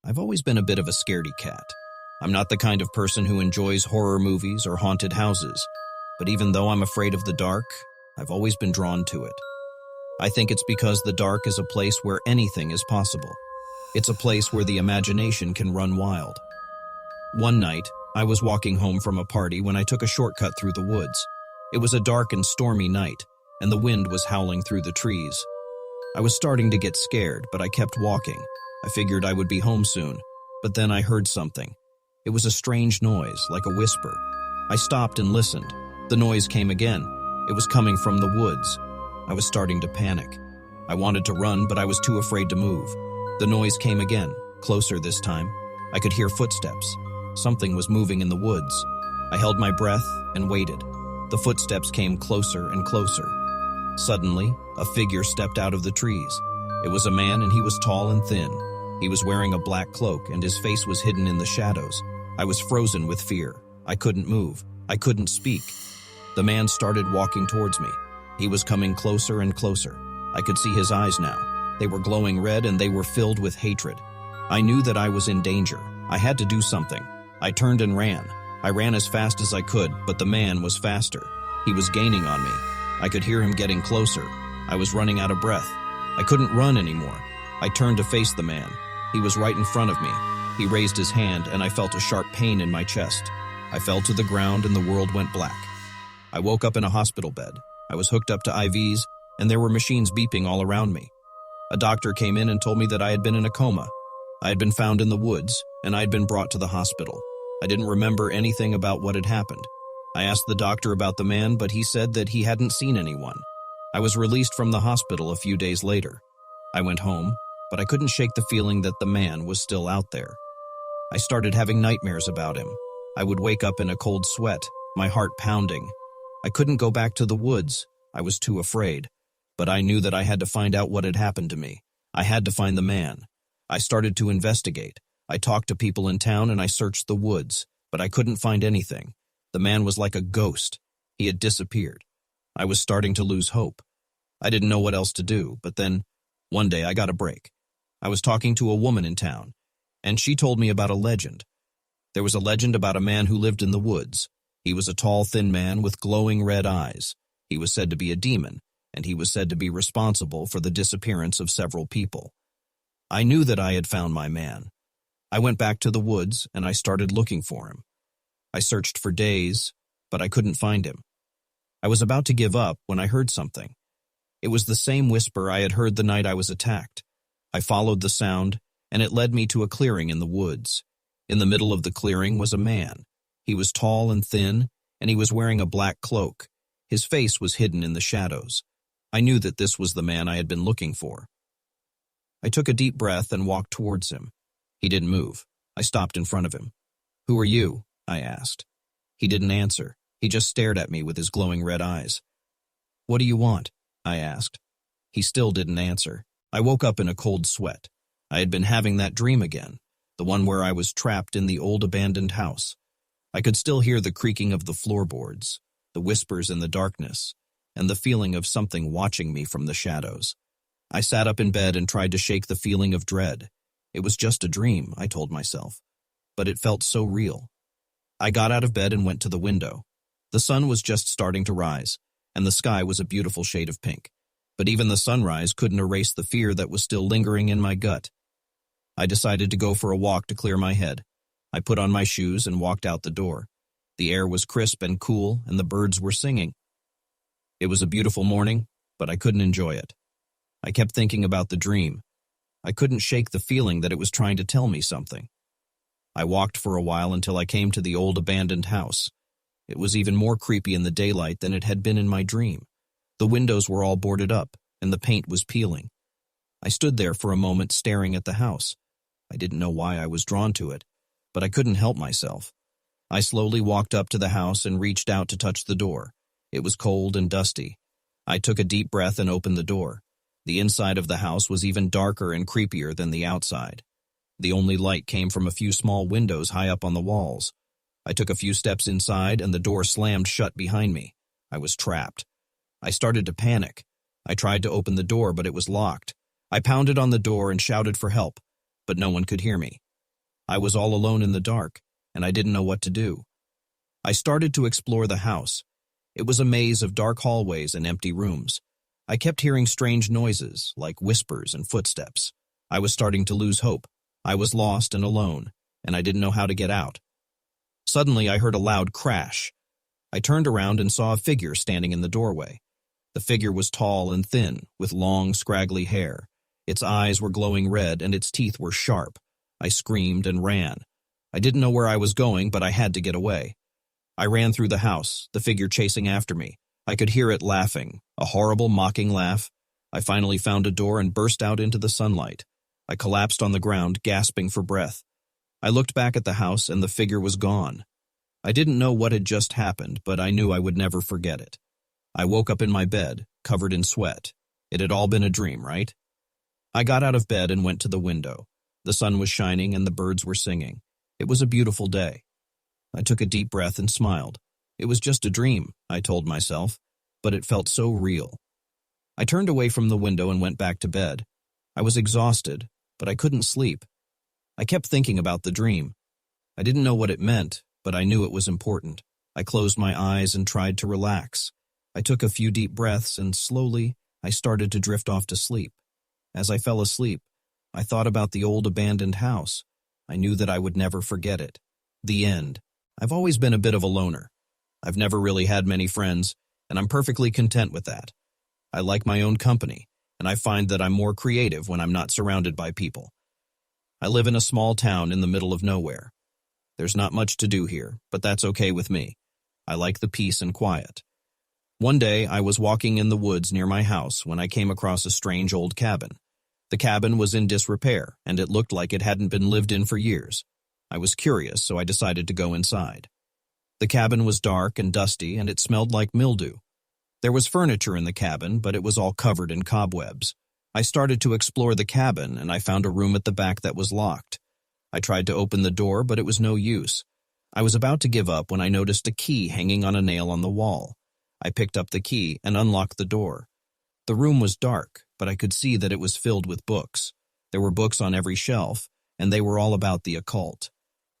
I've always been a bit of a scaredy cat. I'm not the kind of person who enjoys horror movies or haunted houses, but even though I'm afraid of the dark, I've always been drawn to it. I think it's because the dark is a place where anything is possible. It's a place where the imagination can run wild. One night, I was walking home from a party when I took a shortcut through the woods. It was a dark and stormy night, and the wind was howling through the trees. I was starting to get scared, but I kept walking. I figured I would be home soon, but then I heard something. It was a strange noise, like a whisper. I stopped and listened. The noise came again. It was coming from the woods. I was starting to panic. I wanted to run, but I was too afraid to move. The noise came again, closer this time. I could hear footsteps. Something was moving in the woods. I held my breath and waited. The footsteps came closer and closer. Suddenly, a figure stepped out of the trees. It was a man, and he was tall and thin. He was wearing a black cloak, and his face was hidden in the shadows. I was frozen with fear. I couldn't move. I couldn't speak. The man started walking towards me. He was coming closer and closer. I could see his eyes now. They were glowing red, and they were filled with hatred. I knew that I was in danger. I had to do something. I turned and ran. I ran as fast as I could, but the man was faster. He was gaining on me. I could hear him getting closer. I was running out of breath. I couldn't run anymore. I turned to face the man. He was right in front of me. He raised his hand, and I felt a sharp pain in my chest. I fell to the ground, and the world went black. I woke up in a hospital bed. I was hooked up to IVs, and there were machines beeping all around me. A doctor came in and told me that I had been in a coma. I had been found in the woods, and I had been brought to the hospital. I didn't remember anything about what had happened. I asked the doctor about the man, but he said that he hadn't seen anyone. I was released from the hospital a few days later. I went home, but I couldn't shake the feeling that the man was still out there. I started having nightmares about him. I would wake up in a cold sweat, my heart pounding. I couldn't go back to the woods. I was too afraid. But I knew that I had to find out what had happened to me. I had to find the man. I started to investigate. I talked to people in town and I searched the woods, but I couldn't find anything. The man was like a ghost. He had disappeared. I was starting to lose hope. I didn't know what else to do, but then, one day I got a break. I was talking to a woman in town, and she told me about a legend. There was a legend about a man who lived in the woods. He was a tall, thin man with glowing red eyes. He was said to be a demon, and he was said to be responsible for the disappearance of several people. I knew that I had found my man. I went back to the woods, and I started looking for him. I searched for days, but I couldn't find him. I was about to give up when I heard something. It was the same whisper I had heard the night I was attacked. I followed the sound, and it led me to a clearing in the woods. In the middle of the clearing was a man. He was tall and thin, and he was wearing a black cloak. His face was hidden in the shadows. I knew that this was the man I had been looking for. I took a deep breath and walked towards him. He didn't move. I stopped in front of him. "Who are you?" I asked. He didn't answer. He just stared at me with his glowing red eyes. "What do you want?" I asked. He still didn't answer. I woke up in a cold sweat. I had been having that dream again, the one where I was trapped in the old abandoned house. I could still hear the creaking of the floorboards, the whispers in the darkness, and the feeling of something watching me from the shadows. I sat up in bed and tried to shake the feeling of dread. It was just a dream, I told myself, but it felt so real. I got out of bed and went to the window. The sun was just starting to rise, and the sky was a beautiful shade of pink. But even the sunrise couldn't erase the fear that was still lingering in my gut. I decided to go for a walk to clear my head. I put on my shoes and walked out the door. The air was crisp and cool, and the birds were singing. It was a beautiful morning, but I couldn't enjoy it. I kept thinking about the dream. I couldn't shake the feeling that it was trying to tell me something. I walked for a while until I came to the old abandoned house. It was even more creepy in the daylight than it had been in my dream. The windows were all boarded up, and the paint was peeling. I stood there for a moment staring at the house. I didn't know why I was drawn to it, but I couldn't help myself. I slowly walked up to the house and reached out to touch the door. It was cold and dusty. I took a deep breath and opened the door. The inside of the house was even darker and creepier than the outside. The only light came from a few small windows high up on the walls. I took a few steps inside, and the door slammed shut behind me. I was trapped. I started to panic. I tried to open the door, but it was locked. I pounded on the door and shouted for help, but no one could hear me. I was all alone in the dark, and I didn't know what to do. I started to explore the house. It was a maze of dark hallways and empty rooms. I kept hearing strange noises, like whispers and footsteps. I was starting to lose hope. I was lost and alone, and I didn't know how to get out. Suddenly, I heard a loud crash. I turned around and saw a figure standing in the doorway. The figure was tall and thin, with long, scraggly hair. Its eyes were glowing red, and its teeth were sharp. I screamed and ran. I didn't know where I was going, but I had to get away. I ran through the house, the figure chasing after me. I could hear it laughing, a horrible, mocking laugh. I finally found a door and burst out into the sunlight. I collapsed on the ground, gasping for breath. I looked back at the house, and the figure was gone. I didn't know what had just happened, but I knew I would never forget it. I woke up in my bed, covered in sweat. It had all been a dream, right? I got out of bed and went to the window. The sun was shining and the birds were singing. It was a beautiful day. I took a deep breath and smiled. It was just a dream, I told myself, but it felt so real. I turned away from the window and went back to bed. I was exhausted, but I couldn't sleep. I kept thinking about the dream. I didn't know what it meant, but I knew it was important. I closed my eyes and tried to relax. I took a few deep breaths, and slowly, I started to drift off to sleep. As I fell asleep, I thought about the old abandoned house. I knew that I would never forget it. The end. I've always been a bit of a loner. I've never really had many friends, and I'm perfectly content with that. I like my own company, and I find that I'm more creative when I'm not surrounded by people. I live in a small town in the middle of nowhere. There's not much to do here, but that's okay with me. I like the peace and quiet. One day, I was walking in the woods near my house when I came across a strange old cabin. The cabin was in disrepair, and it looked like it hadn't been lived in for years. I was curious, so I decided to go inside. The cabin was dark and dusty, and it smelled like mildew. There was furniture in the cabin, but it was all covered in cobwebs. I started to explore the cabin, and I found a room at the back that was locked. I tried to open the door, but it was no use. I was about to give up when I noticed a key hanging on a nail on the wall. I picked up the key and unlocked the door. The room was dark, but I could see that it was filled with books. There were books on every shelf, and they were all about the occult.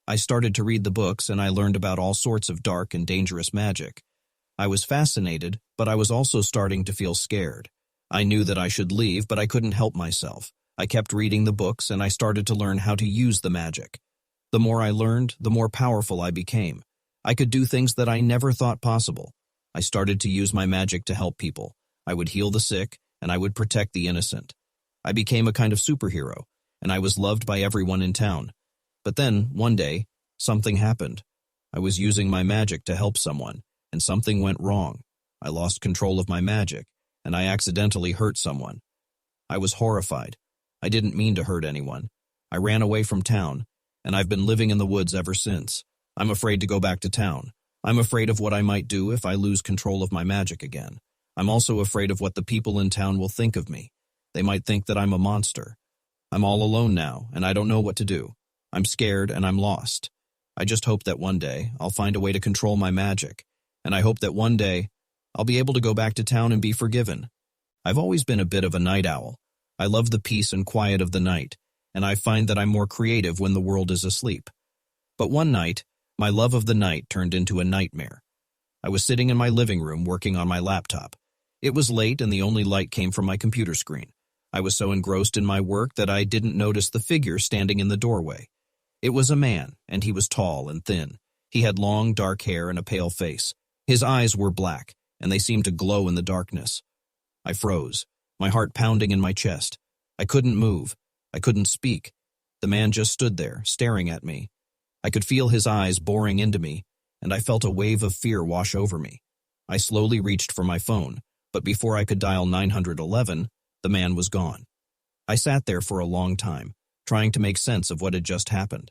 I started to read the books, and I learned about all sorts of dark and dangerous magic. I was fascinated, but I was also starting to feel scared. I knew that I should leave, but I couldn't help myself. I kept reading the books, and I started to learn how to use the magic. The more I learned, the more powerful I became. I could do things that I never thought possible. I started to use my magic to help people. I would heal the sick, and I would protect the innocent. I became a kind of superhero, and I was loved by everyone in town. But then, one day, something happened. I was using my magic to help someone, and something went wrong. I lost control of my magic, and I accidentally hurt someone. I was horrified. I didn't mean to hurt anyone. I ran away from town, and I've been living in the woods ever since. I'm afraid to go back to town. I'm afraid of what I might do if I lose control of my magic again. I'm also afraid of what the people in town will think of me. They might think that I'm a monster. I'm all alone now, and I don't know what to do. I'm scared and I'm lost. I just hope that one day I'll find a way to control my magic, and I hope that one day I'll be able to go back to town and be forgiven. I've always been a bit of a night owl. I love the peace and quiet of the night, and I find that I'm more creative when the world is asleep. But one night, my love of the night turned into a nightmare. I was sitting in my living room working on my laptop. It was late and the only light came from my computer screen. I was so engrossed in my work that I didn't notice the figure standing in the doorway. It was a man, and he was tall and thin. He had long, dark hair and a pale face. His eyes were black, and they seemed to glow in the darkness. I froze, my heart pounding in my chest. I couldn't move. I couldn't speak. The man just stood there, staring at me. I could feel his eyes boring into me, and I felt a wave of fear wash over me. I slowly reached for my phone, but before I could dial 911, the man was gone. I sat there for a long time, trying to make sense of what had just happened.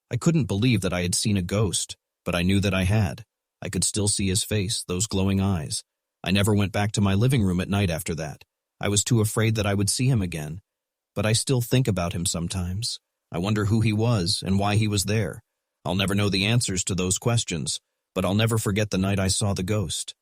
I couldn't believe that I had seen a ghost, but I knew that I had. I could still see his face, those glowing eyes. I never went back to my living room at night after that. I was too afraid that I would see him again. But I still think about him sometimes. I wonder who he was and why he was there. I'll never know the answers to those questions, but I'll never forget the night I saw the ghost.